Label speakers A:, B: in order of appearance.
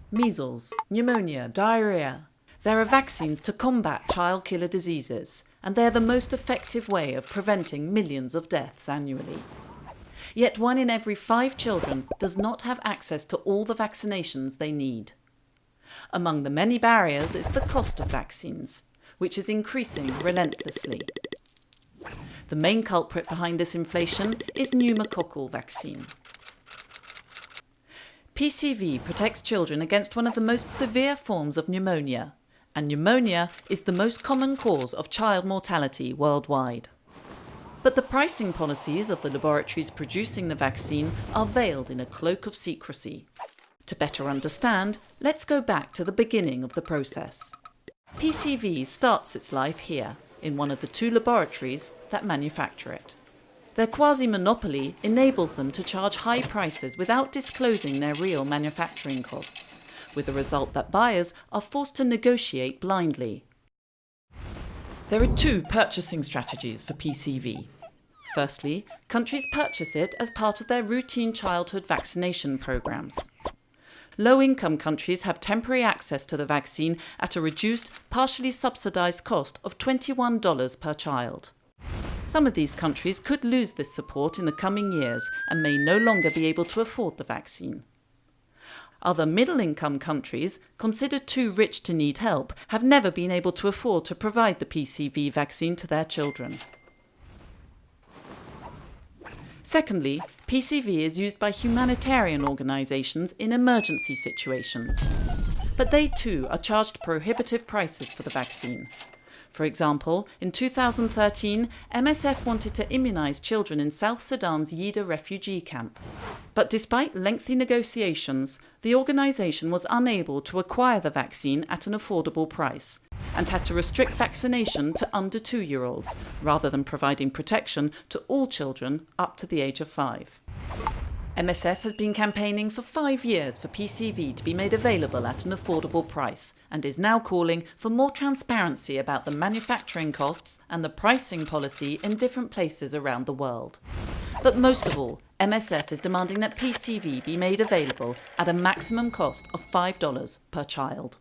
A: Measles, pneumonia, diarrhoea. There are vaccines to combat child killer diseases, and they're the most effective way of preventing millions of deaths annually. Yet 1 in every 5 children does not have access to all the vaccinations they need. Among the many barriers is the cost of vaccines, which is increasing relentlessly. The main culprit behind this inflation is pneumococcal vaccine. PCV protects children against one of the most severe forms of pneumonia, and pneumonia is the most common cause of child mortality worldwide. But the pricing policies of the laboratories producing the vaccine are veiled in a cloak of secrecy. To better understand, let's go back to the beginning of the process. PCV starts its life here, in one of the 2 laboratories that manufacture it. Their quasi-monopoly enables them to charge high prices without disclosing their real manufacturing costs, with the result that buyers are forced to negotiate blindly. There are 2 purchasing strategies for PCV. Firstly, countries purchase it as part of their routine childhood vaccination programs. Low-income countries have temporary access to the vaccine at a reduced, partially subsidised cost of $21 per child. Some of these countries could lose this support in the coming years and may no longer be able to afford the vaccine. Other middle-income countries, considered too rich to need help, have never been able to afford to provide the PCV vaccine to their children. Secondly, PCV is used by humanitarian organisations in emergency situations. But they too are charged prohibitive prices for the vaccine. For example, in 2013, MSF wanted to immunise children in South Sudan's Yida refugee camp. But despite lengthy negotiations, the organisation was unable to acquire the vaccine at an affordable price and had to restrict vaccination to under 2-year-olds, rather than providing protection to all children up to the age of 5. MSF has been campaigning for 5 years for PCV to be made available at an affordable price and is now calling for more transparency about the manufacturing costs and the pricing policy in different places around the world. But most of all, MSF is demanding that PCV be made available at a maximum cost of $5 per child.